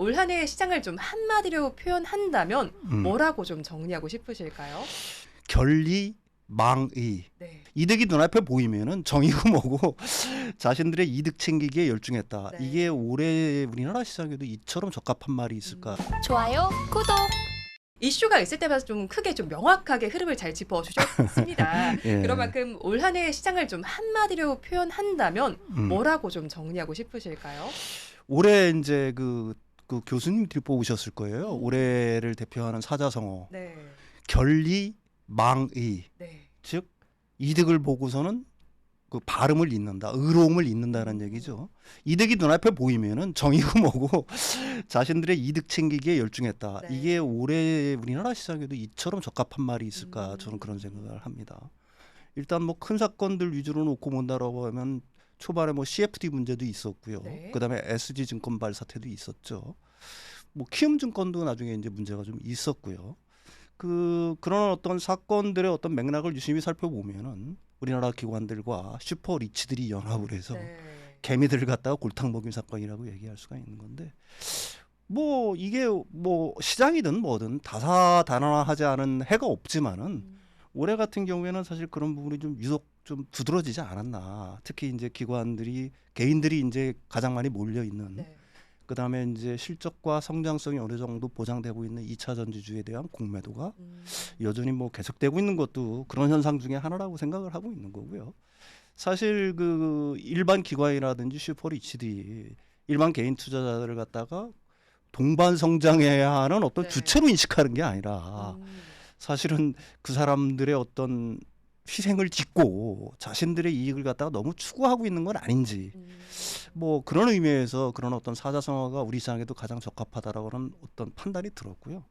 올 한 해 시장을 좀 한마디로 표현한다면 음. 뭐라고 좀 정리하고 싶으실까요? 결리 망의. 네. 이득이 눈앞에 보이면은 정의고 뭐고 자신들의 이득 챙기기에 열중했다. 네. 이게 올해 우리나라 시장에도 이처럼 적합한 말이 있을까? 좋아요, 구독. 이슈가 있을 때마다 좀 크게 좀 명확하게 흐름을 잘 짚어주셨습니다. 예. 그런 만큼 올 한 해 시장을 좀 한마디로 표현한다면 뭐라고 좀 정리하고 싶으실까요? 올해 이제 그 교수님들이 뽑으셨을 거예요. 올해를 대표하는 사자성어. 네. 결리 망의. 네. 즉 이득을 보고서는 그 발음을 잇는다, 의로움을 잇는다는 얘기죠. 이득이 눈앞에 보이면은 정의고 뭐고 자신들의 이득 챙기기에 열중했다. 네. 이게 올해 우리나라 시장에도 이처럼 적합한 말이 있을까? 저는 그런 생각을 합니다. 일단 뭐 큰 사건들 위주로 놓고 본다라고 하면 초반에 뭐 CFD 문제도 있었고요. 네. 그다음에 SG증권발 사태도 있었죠. 뭐 키움증권도 나중에 이제 문제가 좀 있었고요. 그런 어떤 사건들의 어떤 맥락을 유심히 살펴보면은 우리나라 기관들과 슈퍼 리치들이 연합을 해서 네. 개미들을 갖다가 골탕 먹인 사건이라고 얘기할 수가 있는 건데, 뭐 이게 뭐 시장이든 뭐든 다사다난하지 않은 해가 없지만은 올해 같은 경우에는 사실 그런 부분이 좀 유독 좀 두드러지지 않았나. 특히 이제 개인들이 이제 가장 많이 몰려 있는. 네. 그다음에 이제 실적과 성장성이 어느 정도 보장되고 있는 2차 전지주에 대한 공매도가 여전히 뭐 계속되고 있는 것도 그런 현상 중에 하나라고 생각을 하고 있는 거고요. 사실 그 일반 기관이라든지 슈퍼리치들이 일반 개인 투자자들을 갖다가 동반 성장해야 하는 어떤 네. 주체로 인식하는 게 아니라 사실은 그 사람들의 어떤 희생을 짓고 자신들의 이익을 갖다가 너무 추구하고 있는 건 아닌지, 뭐 그런 의미에서 그런 어떤 사자성어가 우리 시장에도 가장 적합하다라고는 어떤 판단이 들었고요.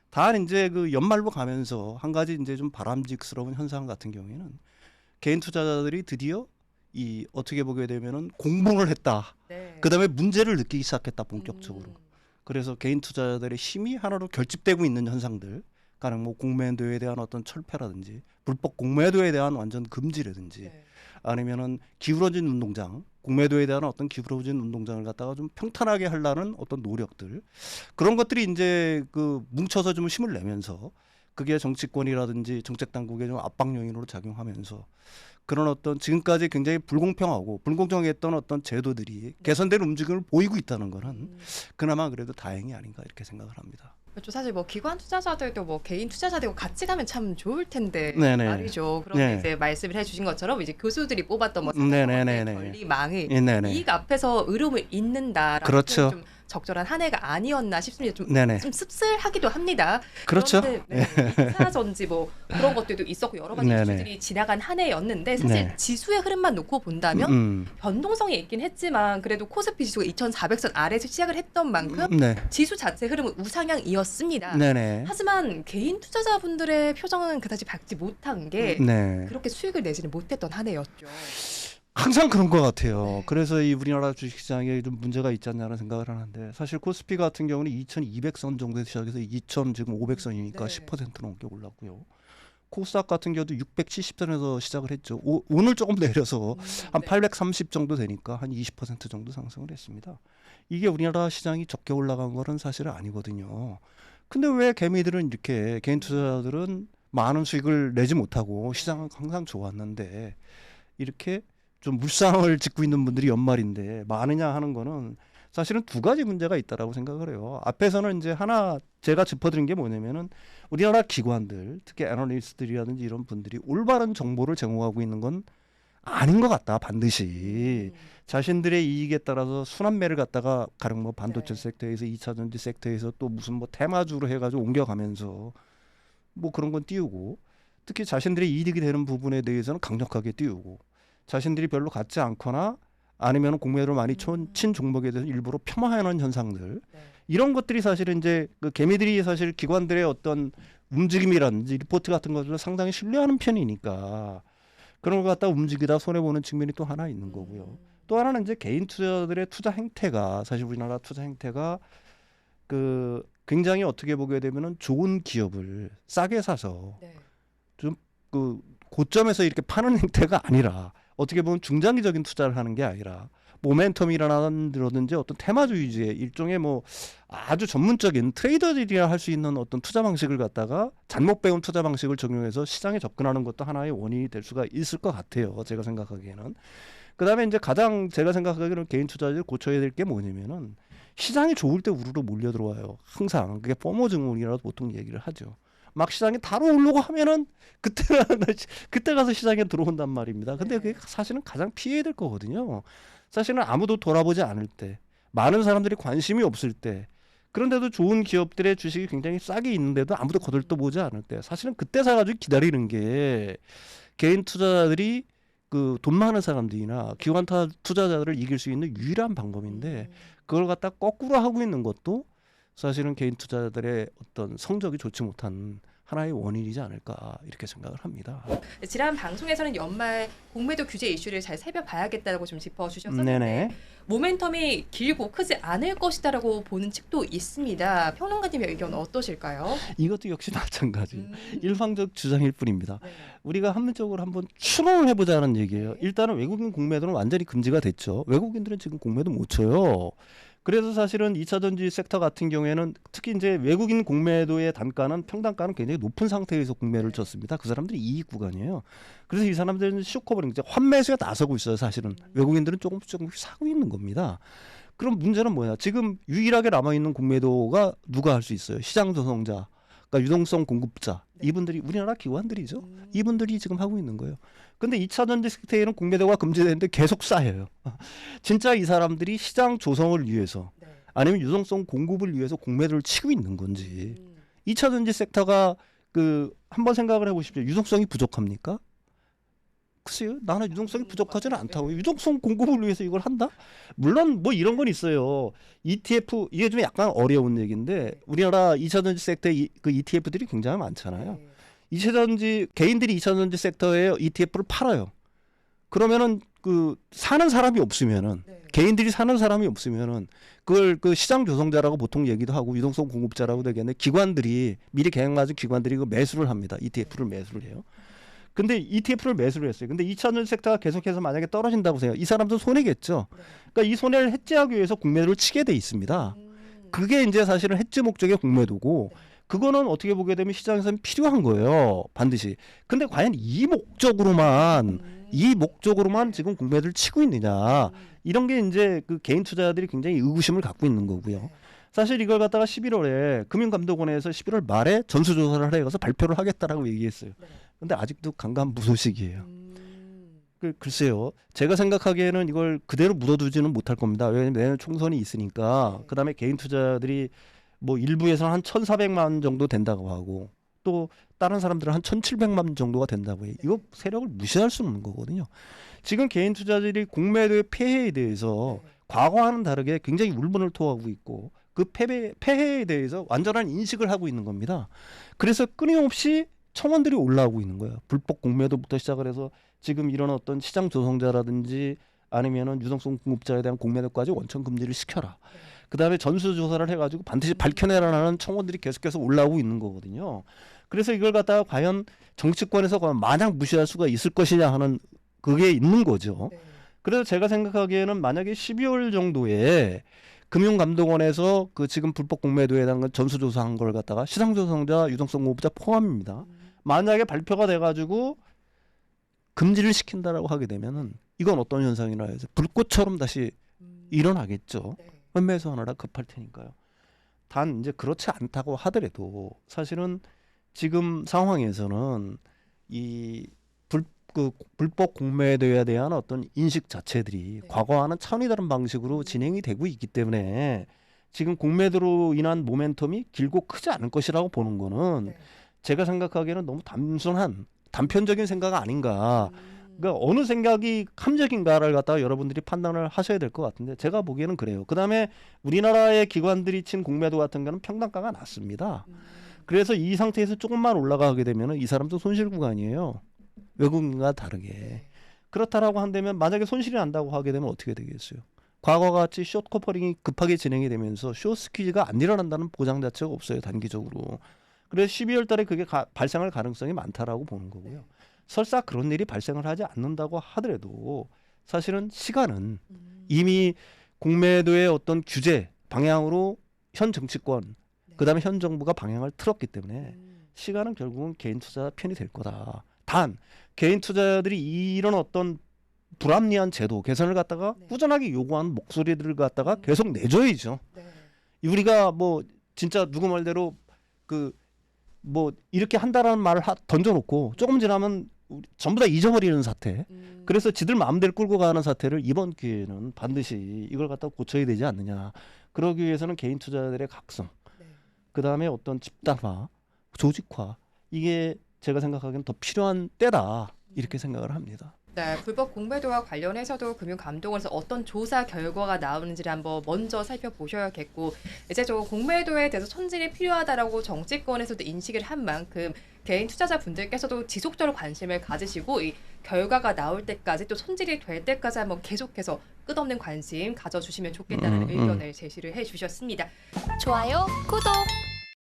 단 이제 그 연말로 가면서 한 가지 이제 좀 바람직스러운 현상 같은 경우에는 개인 투자자들이 드디어 이 어떻게 보게 되면은 공분을 했다. 네. 그다음에 문제를 느끼기 시작했다, 본격적으로. 그래서 개인 투자자들의 힘이 하나로 결집되고 있는 현상들, 가령 뭐 공매도에 대한 어떤 철폐라든지 불법 공매도에 대한 완전 금지라든지 네. 아니면은 기울어진 운동장, 공매도에 대한 어떤 기울어진 운동장을 갖다가 좀 평탄하게 하려는 어떤 노력들, 그런 것들이 이제 그 뭉쳐서 좀 힘을 내면서 그게 정치권이라든지 정책 당국의 좀 압박 요인으로 작용하면서 그런 어떤 지금까지 굉장히 불공평하고 불공정했던 어떤 제도들이 개선된 움직임을 보이고 있다는 거는 그나마 그래도 다행이 아닌가 이렇게 생각을 합니다. 그렇죠. 사실 뭐 기관 투자자들도 뭐 개인 투자자들과 같이 가면 참 좋을 텐데 네네. 말이죠. 그런데 네. 이제 말씀을 해주신 것처럼 이제 교수들이 뽑았던 뭐 네네네네. 권리 망의 네네. 이익 앞에서 의로움을 잇는다라는 그렇죠. 좀 적절한 한 해가 아니었나 싶습니다. 좀, 네네. 좀 씁쓸하기도 합니다. 그렇죠. 그런데 네, 2차 전지 뭐 그런 것들도 있었고 여러 가지 네네. 이슈들이 지나간 한 해였는데 사실 네. 지수의 흐름만 놓고 본다면 변동성이 있긴 했지만 그래도 코스피 지수가 2,400선 아래에서 시작을 했던 만큼 네. 지수 자체 흐름은 우상향이었습니다. 네네. 하지만 개인 투자자분들의 표정은 그다지 밝지 못한 게 네. 그렇게 수익을 내지는 못했던 한 해였죠. 항상 그런 것 같아요. 네. 그래서 이 우리나라 주식시장에 좀 문제가 있지 않냐는 생각을 하는데, 사실 코스피 같은 경우는 2,200선 정도에서 시작해서 2,500선이니까 네. 10% 넘게 올랐고요. 코스닥 같은 경우도 670선에서 시작을 했죠. 오늘 조금 내려서 한 네. 830 정도 되니까 한 20% 정도 상승을 했습니다. 이게 우리나라 시장이 적게 올라간 거는 사실은 아니거든요. 근데 왜 개미들은 이렇게, 개인 투자자들은 많은 수익을 내지 못하고 시장은 항상 좋았는데 이렇게 좀 물상을 짓고 있는 분들이 연말인데 많으냐 하는 거는 사실은 두 가지 문제가 있다라고 생각을 해요. 앞에서는 이제 하나 제가 짚어드린 게 뭐냐면은 우리나라 기관들, 특히 애널리스트들이라든지 이런 분들이 올바른 정보를 제공하고 있는 건 아닌 것 같다, 반드시. 자신들의 이익에 따라서 순환매를 갖다가 가령 뭐 반도체 네. 섹터에서 2차 전지 섹터에서 또 무슨 뭐 테마주로 해가지고 옮겨가면서 뭐 그런 건 띄우고, 특히 자신들의 이득이 되는 부분에 대해서는 강력하게 띄우고, 자신들이 별로 갖지 않거나 아니면 공매도를 많이 친 종목에 대해서 일부러 폄하하는 현상들, 네. 이런 것들이 사실은 이제 그 개미들이 사실 기관들의 어떤 움직임이라든지 리포트 같은 것을 상당히 신뢰하는 편이니까 그런 걸 갖다 움직이다 손해보는 측면이 또 하나 있는 거고요. 또 하나는 이제 개인 투자들의 투자 행태가, 사실 우리나라 투자 행태가 그 굉장히 어떻게 보게 되면은 좋은 기업을 싸게 사서 네. 좀 그 고점에서 이렇게 파는 행태가 아니라, 어떻게 보면 중장기적인 투자를 하는 게 아니라 모멘텀이라든지 어떤 테마주의주의 일종의 뭐 아주 전문적인 트레이더들이라 할 수 있는 어떤 투자 방식을 갖다가 잘못 배운 투자 방식을 적용해서 시장에 접근하는 것도 하나의 원인이 될 수가 있을 것 같아요. 제가 생각하기에는. 그다음에 이제 가장 제가 생각하기에는 개인 투자자들이 고쳐야 될 게 뭐냐면은 시장이 좋을 때 우르르 몰려 들어와요. 항상 그게 포모 증후군이라고 보통 얘기를 하죠. 막 시장이 다로 오르고 하면은 그때 가서 시장에 들어온단 말입니다. 근데 그게 사실은 가장 피해야 될 거거든요. 사실은 아무도 돌아보지 않을 때, 많은 사람들이 관심이 없을 때, 그런데도 좋은 기업들의 주식이 굉장히 싸게 있는데도 아무도 거들떠보지 않을 때, 사실은 그때 사가지고 기다리는 게 개인 투자자들이 그 돈 많은 사람들이나 기관 투자자들을 이길 수 있는 유일한 방법인데, 그걸 갖다 거꾸로 하고 있는 것도 사실은 개인 투자자들의 어떤 성적이 좋지 못한 하나의 원인이지 않을까 이렇게 생각을 합니다. 지난 방송에서는 연말 공매도 규제 이슈를 잘 살펴봐야겠다고 좀 짚어주셨었는데 네네. 모멘텀이 길고 크지 않을 것이다라고 보는 측도 있습니다. 평론가님의 의견 어떠실까요? 이것도 역시 마찬가지. 일방적 주장일 뿐입니다. 네. 우리가 한문적으로 한번 추론을 해보자는 얘기예요. 네. 일단은 외국인 공매도는 완전히 금지가 됐죠. 외국인들은 지금 공매도 못 쳐요. 그래서 사실은 2차전지 섹터 같은 경우에는 특히 이제 외국인 공매도의 단가는 평단가는 굉장히 높은 상태에서 공매를 쳤습니다. 그 사람들이 이익 구간이에요. 그래서 이 사람들은 쇼커버링, 이제 환매수에 나서고 있어요. 사실은 외국인들은 조금씩 사고 있는 겁니다. 그럼 문제는 뭐냐? 지금 유일하게 남아있는 공매도가 누가 할 수 있어요? 시장 조성자, 그러니까 유동성 공급자. 이분들이 우리나라 기관들이죠. 이분들이 지금 하고 있는 거예요. 근데 2차전지 섹터에는 공매도가 금지되는데 계속 쌓여요. 진짜 이 사람들이 시장 조성을 위해서 아니면 유동성 공급을 위해서 공매도를 치고 있는 건지. 2차전지 섹터가 그 한번 생각을 해보십시오. 유동성이 부족합니까? 글쎄요. 나는 유동성이 부족하지는 않다고. 유동성 공급을 위해서 이걸 한다? 물론 뭐 이런 건 있어요. ETF 이게 좀 약간 어려운 얘기인데 우리나라 2차전지 섹터에 그 ETF들이 굉장히 많잖아요. 2차전지 개인들이 2차전지 섹터에 ETF를 팔아요. 그러면은 그 사는 사람이 없으면은 개인들이 사는 사람이 없으면은 그걸 그 시장 조성자라고 보통 얘기도 하고 유동성 공급자라고 되겠네. 기관들이 미리 계약 맞은 기관들이 그 매수를 합니다. ETF를 매수를 해요. 근데 ETF를 매수를 했어요. 근데 2차전지 섹터가 계속해서 만약에 떨어진다고 생각해요. 이 사람도 손해겠죠. 그러니까 이 손해를 해지하기 위해서 공매도를 치게 돼 있습니다. 그게 이제 사실은 해지 목적의 공매도고 그거는 어떻게 보게 되면 시장에서는 필요한 거예요. 반드시. 근데 과연 이 목적으로만 지금 공매도를 치고 있느냐. 이런 게 이제 그 개인 투자자들이 굉장히 의구심을 갖고 있는 거고요. 사실 이걸 갖다가 11월에 금융감독원에서 11월 말에 전수조사를 해가서 발표를 하겠다라고 얘기했어요. 근데 아직도 강간무소식이에요. 글쎄요. 제가 생각하기에는 이걸 그대로 묻어두지는 못할 겁니다. 왜냐하면 내년 총선이 있으니까. 그다음에 개인 투자들이 뭐 일부에서는 한 1,400만 정도 된다고 하고 또 다른 사람들은 한 1,700만 정도가 된다고 해요. 이거 세력을 무시할 수 없는 거거든요. 지금 개인 투자들이 공매도의 폐해에 대해서 과거와는 다르게 굉장히 울분을 토하고 있고 그 폐해에 대해서 완전한 인식을 하고 있는 겁니다. 그래서 끊임없이 청원들이 올라오고 있는 거예요. 불법 공매도부터 시작을 해서 지금 이런 어떤 시장 조성자라든지 아니면은 유동성 공급자에 대한 공매도까지 원천 금지를 시켜라. 그다음에 전수조사를 해가지고 반드시 밝혀내라는 청원들이 계속해서 올라오고 있는 거거든요. 그래서 이걸 갖다가 과연 정치권에서 마냥 무시할 수가 있을 것이냐 하는 그게 있는 거죠. 그래서 제가 생각하기에는 만약에 12월 정도에 금융감독원에서 그 지금 불법 공매도에 대한 전수조사한 걸 갖다가 시장조성자, 유동성 공급자 포함입니다. 만약에 발표가 돼가지고 금지를 시킨다라고 하게 되면은 이건 어떤 현상이라 해서 불꽃처럼 다시 일어나겠죠. 환매수 하나라 급할 테니까요. 단 이제 그렇지 않다고 하더라도 사실은 지금 상황에서는 이 불법 공매도에 대한 어떤 인식 자체들이 과거와는 차원이 다른 방식으로 진행이 되고 있기 때문에 지금 공매도로 인한 모멘텀이 길고 크지 않을 것이라고 보는 거는 제가 생각하기에는 너무 단편적인 생각 아닌가. 그러니까 어느 생각이 함정인가를 갖다가 여러분들이 판단을 하셔야 될 것 같은데 제가 보기에는 그래요. 그다음에 우리나라의 기관들이 친 공매도 같은 경우는 평단가가 낮습니다. 그래서 이 상태에서 조금만 올라가게 되면 이 사람도 손실 구간이에요. 외국인과 다르게. 그렇다라고 한다면 만약에 손실이 난다고 하게 되면 어떻게 되겠어요? 과거같이 숏 커퍼링이 급하게 진행이 되면서 숏 스퀴즈가 안 일어난다는 보장 자체가 없어요. 단기적으로. 그래서 12월 달에 그게 발생할 가능성이 많다라고 보는 거고요. 설사 그런 일이 발생을 하지 않는다고 하더라도 사실은 시간은 이미 공매도의 어떤 규제 방향으로 현 정치권 그다음에 현 정부가 방향을 틀었기 때문에 시간은 결국은 개인 투자 편이 될 거다. 단 개인 투자자들이 이런 어떤 불합리한 제도 개선을 갖다가 꾸준하게 요구하는 목소리들을 갖다가 계속 내줘야죠. 우리가 뭐 진짜 누구 말대로 그 뭐 이렇게 한다라는 말을 던져놓고 조금 지나면 전부 다 잊어버리는 사태. 그래서 지들 마음대로 끌고 가는 사태를 이번 기회는 반드시 이걸 갖다 고쳐야 되지 않느냐. 그러기 위해서는 개인 투자자들의 각성, 그다음에 어떤 집단화, 조직화, 이게 제가 생각하기엔 더 필요한 때다 이렇게 생각을 합니다. 네, 불법 공매도와 관련해서도 금융감독원에서 어떤 조사 결과가 나오는지를 한번 먼저 살펴보셔야겠고, 이제 저 공매도에 대해서 손질이 필요하다라고 정치권에서도 인식을 한 만큼 개인 투자자분들께서도 지속적으로 관심을 가지시고 이 결과가 나올 때까지 또 손질이 될 때까지 한번 계속해서 끝없는 관심 가져주시면 좋겠다는 의견을 제시를 해주셨습니다. 좋아요, 구독!